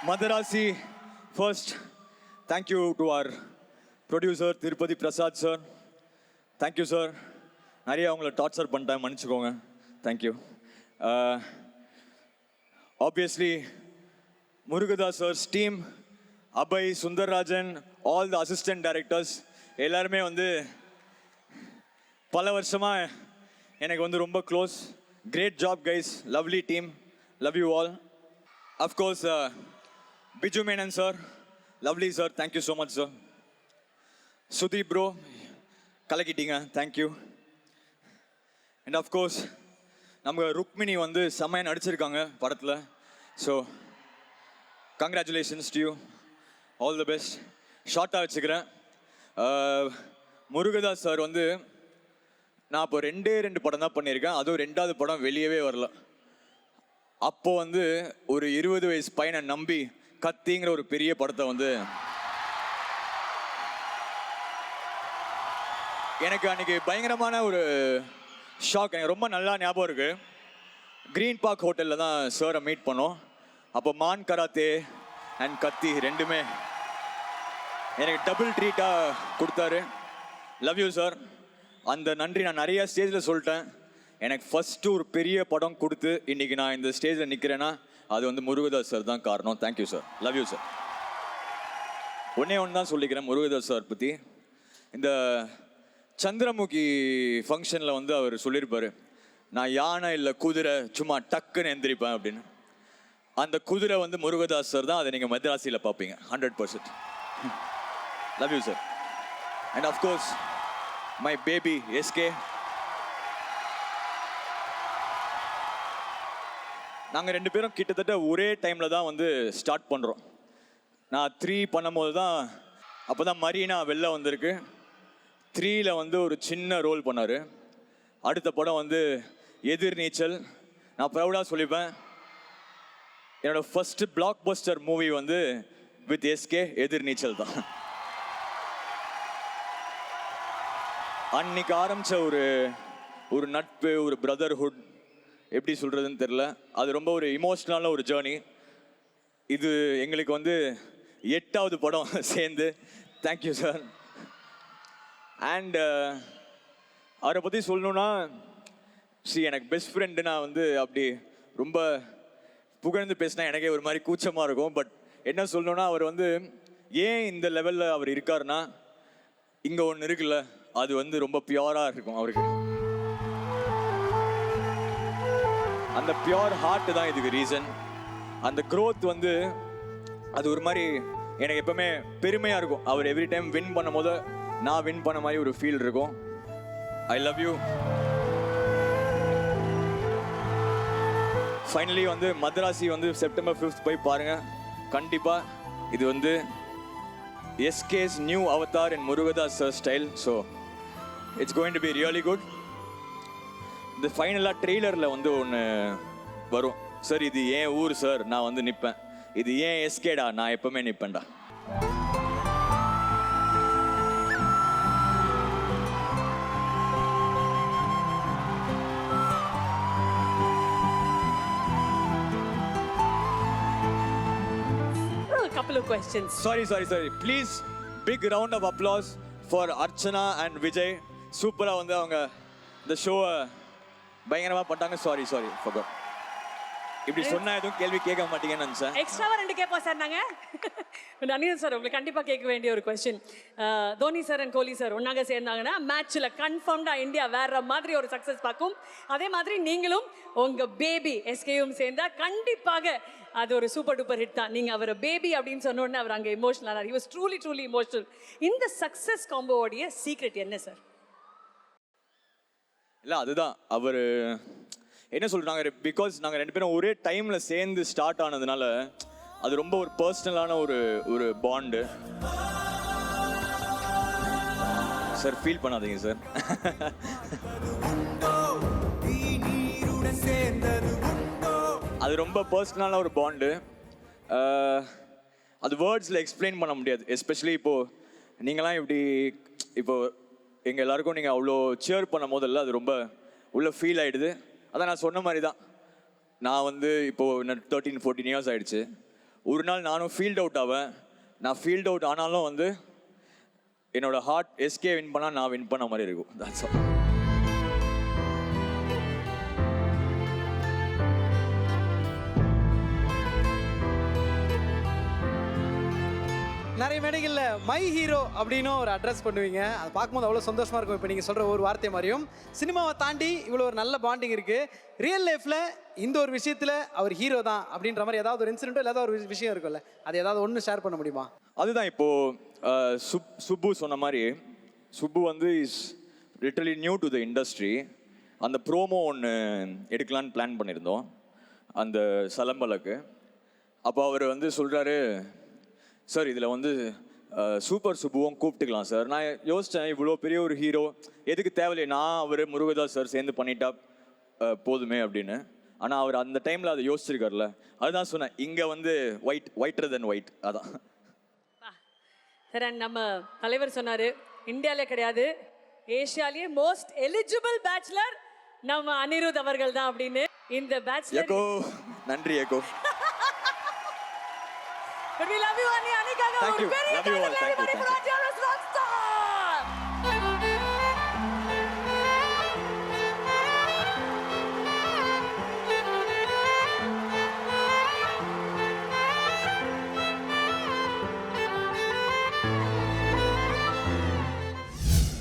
Madarasi, first, thank you to our producer, Tirupati Prasad sir. Thank you, sir. நிறைய அவங்கள torture பண்ணிட்டேன், மன்னிச்சுக்கோங்க. Thank you. Obviously Murugadoss sir's team, Abhay, Sundarrajan, all the assistant directors எல்லாருமே வந்து பல வருஷமாக எனக்கு வந்து ரொம்ப close. Great job guys, lovely team, love you all. Of course Biju Menon sir, lovely sir, thank you so much sir. Sudeep bro, கலக்கிட்டீங்க, தேங்க்யூ. அண்ட் அஃப்கோர்ஸ் நம்ம ருக்மிணி வந்து செம்மையாக நடிச்சிருக்காங்க படத்தில். So congratulations to you, all the best. ஷார்ட்டாக வச்சுக்கிறேன். முருகதாஸ் சார் வந்து நான் இப்போ 2 படம் தான் பண்ணியிருக்கேன். அதுவும் 2வது படம் வெளியவே வரல. அப்போது வந்து ஒரு 20 வயசு பையனை நம்பி கத்திங்கிற ஒரு பெரிய படத்தை வந்து எனக்கு அன்றைக்கி பயங்கரமான ஒரு ஷாக். எனக்கு ரொம்ப நல்லா ஞாபகம் இருக்குது. க்ரீன் பார்க் ஹோட்டலில் தான் சாரை மீட் பண்ணோம். அப்போ மான் கராத்தே அண்ட் கத்தி ரெண்டுமே எனக்கு டபுள் ட்ரீட்டாக கொடுத்தாரு. Love you sir. அந்த நன்றி நான் நிறையா ஸ்டேஜில் சொல்லிட்டேன். எனக்கு ஃபஸ்ட்டு ஒரு பெரிய படம் கொடுத்து இன்றைக்கி நான் இந்த ஸ்டேஜில் நிற்கிறேன்னா அது வந்து முருகதாஸ் சார் தான் காரணம். Thank you sir, love you sir. ஒன்றே தான் சொல்லிக்கிறேன் முருகதாஸ் சார் பற்றி. இந்த சந்திரமுகி ஃபங்க்ஷனில் வந்து அவர் சொல்லியிருப்பார், நான் யானை இல்லை குதிரை, சும்மா டக்குன்னு எந்திரிப்பேன் அப்படின்னு. அந்த குதிரை வந்து முருகதாஸ் சார் தான். அதை நீங்கள் மதராசியில் பார்ப்பீங்க 100%. Love you sir. And of course my baby SK. நாங்கள் 2 பேரும் கிட்டத்தட்ட ஒரே டைமில் தான் வந்து ஸ்டார்ட் பண்ணுறோம். நான் 3 பண்ணும்போது தான் அப்போ தான் மரீனா வெளில வந்திருக்கு. 3ல் வந்து ஒரு சின்ன ரோல் பண்ணார். அடுத்த படம் வந்து எதிர்நீச்சல். நான் ப்ரௌடாக சொல்லிப்பேன், என்னோடய ஃபஸ்ட்டு பிளாக் பஸ்டர் மூவி வந்து வித் எஸ்கே எதிர்நீச்சல் தான். அன்னைக்கு ஆரம்பித்த ஒரு நட்பு, ஒரு பிரதர்ஹுட், எப்படி சொல்கிறதுன்னு தெரில. அது ரொம்ப ஒரு இமோஷ்னலான ஒரு ஜேர்னி. இது எங்களுக்கு வந்து 8வது படம் சேர்ந்து. Thank you sir. அண்ட் அவரை பற்றி சொல்லணுன்னா, எனக்கு பெஸ்ட் ஃப்ரெண்டு. நான் வந்து அப்படி ரொம்ப புகழ்ந்து பேசினா எனக்கே ஒரு மாதிரி கூச்சமாக இருக்கும். பட் என்ன சொல்லணுன்னா, அவர் வந்து ஏன் இந்த லெவலில் அவர் இருக்காருன்னா, இங்கே ஒன்று இருக்குல்ல, அது வந்து ரொம்ப பியூராக இருக்கும் அவருக்கு. அந்த பியோர் ஹார்ட் தான் இதுக்கு ரீசன். அந்த க்ரோத் வந்து அது ஒரு மாதிரி எனக்கு எப்பவுமே பெருமையாக இருக்கும். அவர் எவ்ரி டைம் வின் பண்ணும் போது நான் வின் பண்ண மாதிரி ஒரு ஃபீல் இருக்கும். I love you. ஃபைனலி வந்து மதராசி வந்து செப்டம்பர் 5th போய் பாருங்கள் கண்டிப்பாக. இது வந்து SK's new avatar in Murugadoss sir style. So it's going to be really good. இந்த ஃபைனலாக ட்ரெய்லரில் வந்து ஒன்று வரும், சார் இது ஏன் ஊர் சார், நான் வந்து நிற்பேன். இது ஏன் எஸ்கேடா, நான் எப்பவுமே நிற்பேன்டா. Couple of questions. Sorry. Please, big round of applause for Archana and Vijay. சூப்பராக வந்து அவங்க இந்த ஷோவை பயங்கரமாக பண்ணிட்டாங்க. Sorry forgot. இப்படி சொன்னா எதுவும் கேள்வி கேட்க மாட்டீங்கன்னு நினச்சேன். எக்ஸ்ட்ராவாக 2 கேட்போம் சார் நாங்கள். அனிருத் சார், உங்களுக்கு கண்டிப்பாக கேட்க வேண்டிய ஒரு question. Dhoni sir and Kohli sir ஒன்றாக சேர்ந்தாங்கன்னா மேட்ச்சில் கன்ஃபார்ம்டாக இந்தியா வேற மாதிரி ஒரு சக்ஸஸ் பார்க்கும். அதே மாதிரி நீங்களும் உங்கள் பேபி எஸ்கேயும் சேர்ந்தால் கண்டிப்பாக அது ஒரு சூப்பர் டூப்பர் ஹிட் தான். நீங்கள் அவரை பேபி அப்படின்னு சொன்ன உடனே அவர் அங்கே இமோஷனலாக, ஹி வாஸ் ட்ரூலி இமோஷனல். இந்த சக்ஸஸ் காம்போவோடைய சீக்ரெட் என்ன சார்? இல்லை, அதுதான் அவர் என்ன சொல்கிறாங்க, பிகாஸ் நாங்கள் 2 பேரும் ஒரே டைமில் சேர்ந்து ஸ்டார்ட் ஆனதுனால அது ரொம்ப ஒரு பர்சனலான ஒரு பாண்டு. சார் ஃபீல் பண்ணாதீங்க சார். அது ரொம்ப பர்சனலான ஒரு பாண்டு. அது வேர்ட்ஸில் எக்ஸ்பிளைன் பண்ண முடியாது. எஸ்பெஷலி இப்போது நீங்களாம் இப்படி இப்போது எங்கள் எல்லாருக்கும் நீங்கள் அவ்வளோ சேர் பண்ண போதில்ல, அது ரொம்ப உள்ள ஃபீல் ஆகிடுது. அதான் நான் சொன்ன மாதிரி தான். நான் வந்து இப்போது 13-14 இயர்ஸ் ஆகிடுச்சு. ஒரு நாள் நானும் ஃபீல்ட் அவுட் ஆவேன். நான் ஃபீல்ட் அவுட் ஆனாலும் வந்து என்னோட ஹார்ட் எஸ்கே வின் பண்ணால் நான் வின் பண்ண மாதிரி இருக்கும். That's all. நிறைய மேடைகளில் மை ஹீரோ அப்படின்னு ஒரு அட்ரஸ் பண்ணுவீங்க. அதை பார்க்கும்போது அவ்வளோ சந்தோஷமாக இருக்கும். இப்போ நீங்கள் சொல்கிற ஒரு வார்த்தை மாதிரியும் சினிமாவை தாண்டி இவ்வளோ ஒரு நல்ல பாண்டிங் இருக்குது. ரியல் லைஃப்பில் இந்த ஒரு விஷயத்தில் அவர் ஹீரோ தான் அப்படின்ற மாதிரி ஏதாவது ஒரு இன்சிடென்ட்டோ இல்லாத ஒரு விஷயம் இருக்கும்ல, அது ஏதாவது ஒன்று ஷேர் பண்ண முடியுமா? அதுதான் இப்போது சுப்பு சொன்ன மாதிரி, சுப்பு வந்து is literally new to the industry. அந்த ப்ரோமோ ஒன்று எடுக்கலான்னு பிளான் பண்ணியிருந்தோம் அந்த சலம்பலுக்கு. அப்போ அவர் வந்து சொல்கிறாரு, சார் இதில் வந்து சூப்பர் சுப்புவும் கூப்பிட்டுக்கலாம் சார். நான் யோசித்தேன், இவ்வளோ பெரிய ஒரு ஹீரோ எதுக்கு தேவையில்லை, நான் அவர் முருகதாஸ் சார் சேர்ந்து பண்ணிட்டா போதுமே அப்படின்னு. ஆனால் அவர் அந்த டைமில் அதை யோசிச்சிருக்காருல்ல, அதுதான் சொன்னேன், இங்கே வந்து ஒயிட்டர் தென் ஒயிட். அதான் சார். நம்ம தலைவர் சொன்னார், இந்தியாவிலே கிடையாது ஏஷியாலேயே மோஸ்ட் எலிஜிபிள் பேச்சுலர் நம்ம அனிருத் அவர்கள் தான் அப்படின்னு. இந்த பேச்சுலர் ஏகோ நன்றி ஏகோ. But we love you, Ani. Anikaga. Thank you. Love you all. Thank you. Thank you.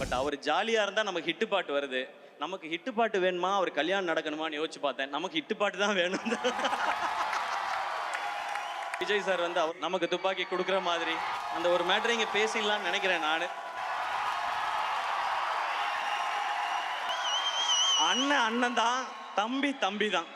But அவர் ஜாலியாக இருந்தால் நமக்கு ஹிட்டு பாட்டு வருது. நமக்கு ஹிட்டு பாட்டு வேணுமா, அவர் கல்யாணம் நடக்கணுமான்னு யோசிச்சு பார்த்தேன். நமக்கு ஹிட்டு பாட்டு தான் வேணும். விஜய் சார் வந்து அவர் நமக்கு துப்பாக்கி கொடுக்குற மாதிரி அந்த ஒரு மேட்டரை இங்கே பேசிடலான்னு நினைக்கிறேன் நான். அண்ணன் அண்ணன் தான், தம்பி தம்பி தான்.